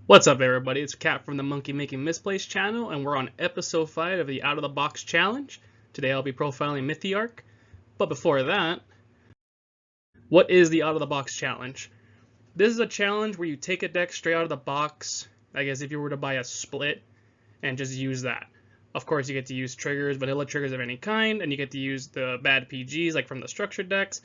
What's up, everybody? It's Cat from the Monkey Making Misplaced channel, and we're on episode 5 of the Out of the Box Challenge. Today I'll be profiling Mythiarq. But before that, what is the Out of the Box Challenge? This is a challenge where you take a deck straight out of the box, I guess if you were to buy a split, and just use that. Of course, you get to use triggers, vanilla triggers of any kind, and you get to use the bad PGs like from the structured decks,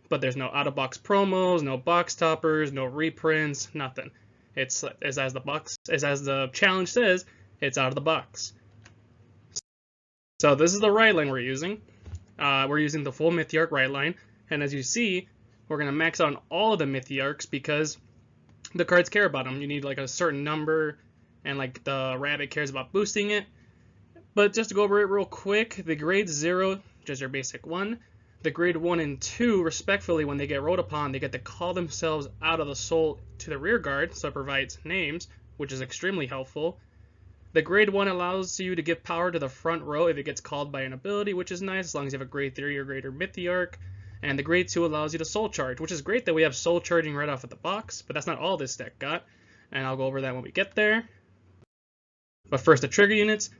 but there's no out-of-box promos, no box toppers, no reprints, nothing. It's as the challenge says, it's out of the box. So this is the right line we're using. We're using the full Mythiarq right line, and as you see, we're gonna max out on all of the Mythiarqs because the cards care about them. You need like a certain number, and like the rabbit cares about boosting it. But just to go over it real quick, the grade 0, just your basic 1. The grade 1 and 2, respectfully, when they get rolled upon, they get to call themselves out of the soul to the rear guard, so it provides names, which is extremely helpful. The grade 1 allows you to give power to the front row if it gets called by an ability, which is nice as long as you have a grade 3 or greater Mythiarq. And the grade 2 allows you to soul charge, which is great that we have soul charging right off at the box, but that's not all this deck got, and I'll go over that when we get there. But first, the trigger units.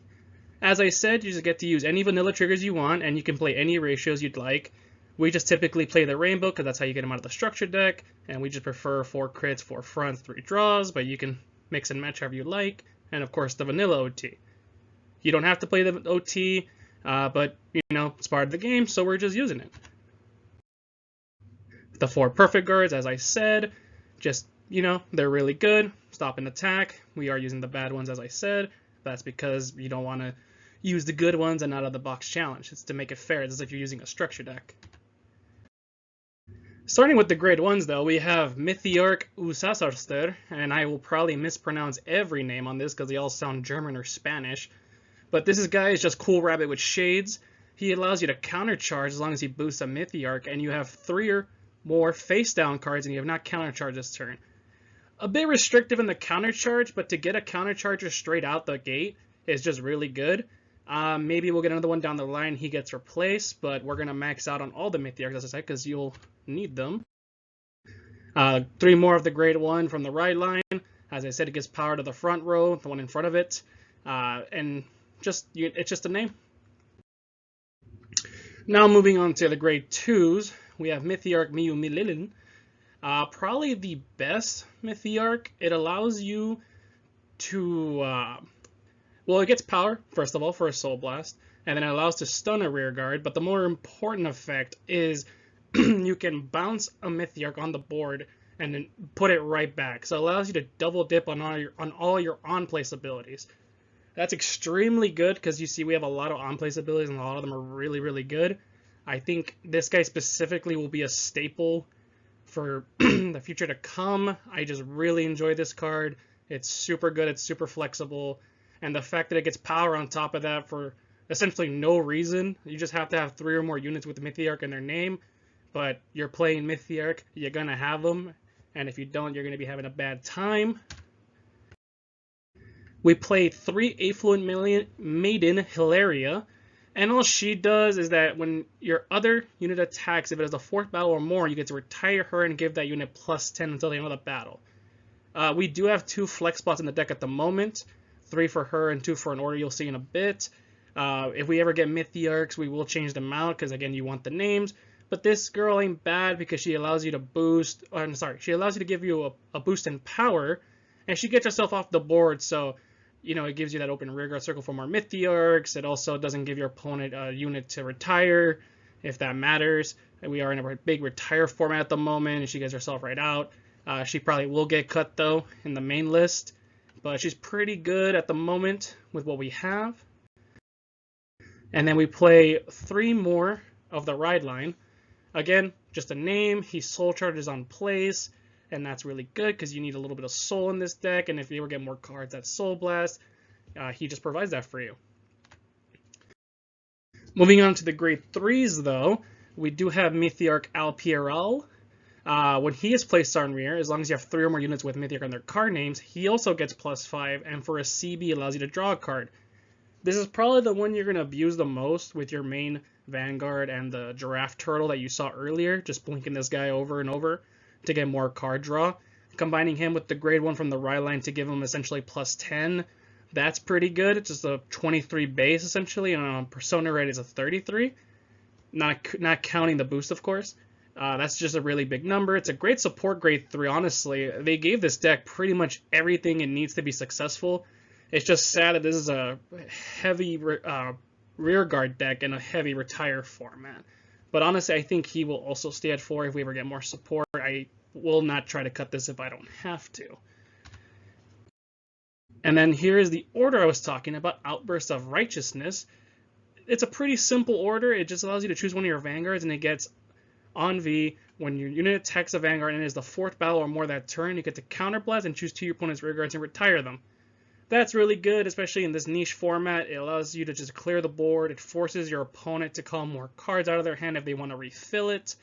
As I said, you just get to use any vanilla triggers you want, and you can play any ratios you'd like. We just typically play the rainbow because that's how you get them out of the structure deck, and we just prefer 4 crits, 4 fronts, 3 draws, but you can mix and match however you like. And of course, the vanilla OT. You don't have to play the OT, but you know, it's part of the game, so we're just using it. The 4 perfect guards, as I said, just, you know, they're really good. Stop and attack. We are using the bad ones, as I said. That's because you don't want to use the good ones and out of the box challenge. It's to make it fair. It's as if you're using a structure deck. Starting with the grade 1s, though, we have Mythiarq Usasarster, and I will probably mispronounce every name on this because they all sound German or Spanish. But this guy is just Cool Rabbit with shades. He allows you to countercharge as long as he boosts a Mythiarq, and you have 3 or more face-down cards, and you have not countercharged this turn. A bit restrictive in the countercharge, but to get a countercharger straight out the gate is just really good. Maybe we'll get another one down the line, he gets replaced, but we're going to max out on all the Mythiarqs, as I said, because you'll need them. 3 more of the grade 1 from the right line. As I said, it gives power to the front row, the one in front of it, and it's just a name. Now moving on to the grade 2s, we have Mythiarq Miu Mililin. Probably the best Mythiarq. It allows you to, well, it gets power, first of all, for a Soul Blast, and then it allows to stun a rear guard, but the more important effect is you can bounce a Mythiarq on the board and then put it right back. So it allows you to double dip on all your on-place abilities. That's extremely good because you see we have a lot of on-place abilities and a lot of them are really, really good. I think this guy specifically will be a staple for the future to come. I just really enjoy this card. It's super good, it's super flexible, and the fact that it gets power on top of that for essentially no reason. You just have to have 3 or more units with Mythiarq in their name, but you're playing Mythiarq, you're gonna have them, and if you don't, you're gonna be having a bad time. We play 3 Affluent Maiden Hilaria, and all she does is that when your other unit attacks, if it has a 4th battle or more, you get to retire her and give that unit +10 until the end of the battle. We do have 2 flex spots in the deck at the moment, 3 for her and 2 for an order you'll see in a bit. If we ever get Mythiarqs, we will change them out because, again, you want the names. But this girl ain't bad because she allows you to boost, she allows you to give you a boost in power, and she gets herself off the board, so you know, it gives you that open rearguard circle for more Mythiarqs. It also doesn't give your opponent a unit to retire, if that matters. We are in a big retire format at the moment, and she gets herself right out. She probably will get cut, though, in the main list. But she's pretty good at the moment with what we have. And then we play 3 more of the ride line. Again, just a name. He soul charges on place. And that's really good because you need a little bit of soul in this deck, and if you ever get more cards that Soul Blast, he just provides that for you. Moving on to the grade 3s, though, we do have Mythiarq Alpieral. When he is placed on rear, as long as you have 3 or more units with Mythiarq on their card names, he also gets +5, and for a CB, allows you to draw a card. This is probably the one you're going to abuse the most with your main Vanguard and the Giraffe Turtle that you saw earlier, just blinking this guy over and over to get more card draw, Combining him with the grade 1 from the Rye line to give him essentially plus 10, that's pretty good. It's just a 23 base essentially, and on Persona rate is a 33. Not counting the boost, of course. That's just a really big number. It's a great support grade 3, honestly. They gave this deck pretty much everything it needs to be successful. It's just sad that this is a heavy rear guard deck in a heavy retire format. But honestly, I think he will also stay at 4 if we ever get more support. I will not try to cut this if I don't have to. And then here is the order I was talking about, Outburst of Righteousness. It's a pretty simple order. It just allows you to choose one of your Vanguards, and it gets on V. When your unit attacks a Vanguard and it is the 4th battle or more that turn, you get to counterblast and choose 2 of your opponent's rear guards and retire them. That's really good, especially in this niche format. It allows you to just clear the board. It forces your opponent to call more cards out of their hand if they want to refill it.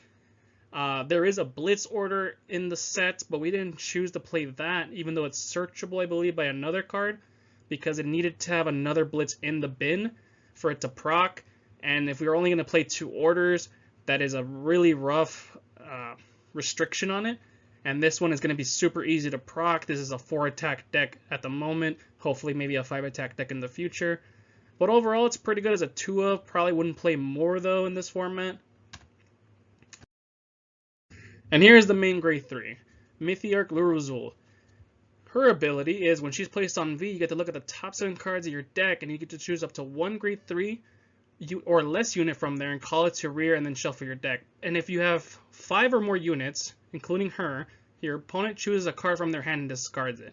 There is a Blitz order in the set, but we didn't choose to play that, even though it's searchable, I believe, by another card, because it needed to have another Blitz in the bin for it to proc. And if we were only going to play 2 orders, that is a really rough restriction on it. And this one is going to be super easy to proc. This is a 4-attack deck at the moment. Hopefully maybe a 5-attack deck in the future. But overall, it's pretty good as a 2-of. Probably wouldn't play more, though, in this format. And here's the main grade 3. Mythiarq Luruthzul. Her ability is when she's placed on V, you get to look at the top 7 cards of your deck, and you get to choose up to 1 grade 3 or less unit from there and call it to rear and then shuffle your deck. And if you have 5 or more units, including her, your opponent chooses a card from their hand and discards it.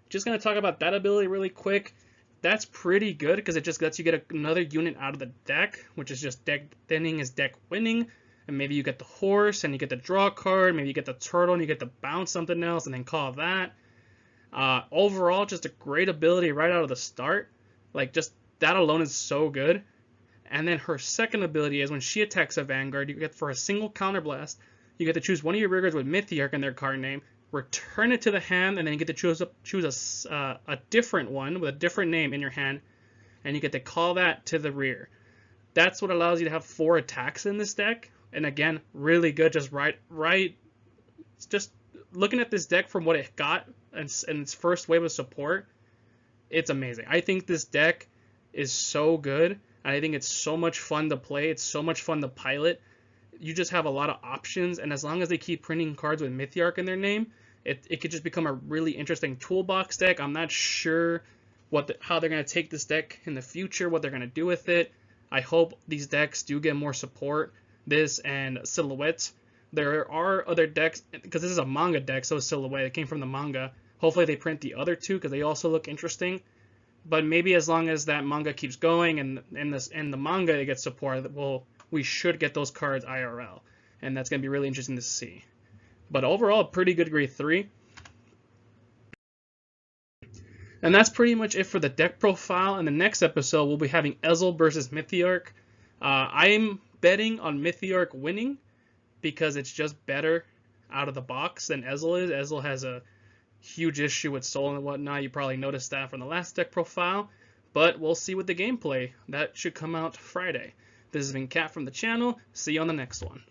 Just going to talk about that ability really quick. That's pretty good because it just lets you get another unit out of the deck, which is just deck thinning is deck winning. And maybe you get the horse and you get the draw card, maybe you get the turtle and you get to bounce something else and then call that. Overall, just a great ability right out of the start. Like, just that alone is so good. And then her second ability is when she attacks a Vanguard, you get for a single counterblast, you get to choose one of your rearguards with Mythiarq in their card name, return it to the hand, and then you get to choose a different one with a different name in your hand, and you get to call that to the rear. That's what allows you to have 4 attacks in this deck. And again, really good. Just just looking at this deck from what it got and its first wave of support, it's amazing. I think this deck is so good, and I think it's so much fun to play. It's so much fun to pilot. You just have a lot of options, and as long as they keep printing cards with Mythiarq in their name, it could just become a really interesting toolbox deck. I'm not sure how they're going to take this deck in the future, what they're going to do with it. I hope these decks do get more support. This and Silhouette. There are other decks, because this is a manga deck, so is Silhouette. It came from the manga. Hopefully they print the other 2 because they also look interesting. But maybe as long as that manga keeps going and the manga it gets support, we should get those cards IRL. And that's going to be really interesting to see. But overall, pretty good grade 3. And that's pretty much it for the deck profile. In the next episode, we'll be having Ezel versus Mythiarq. I'm betting on Mythiarq winning because it's just better out of the box than Ezel is. Ezel has a huge issue with soul and whatnot. You probably noticed that from the last deck profile. But we'll see with the gameplay. That should come out Friday. This has been Kat from the channel. See you on the next one.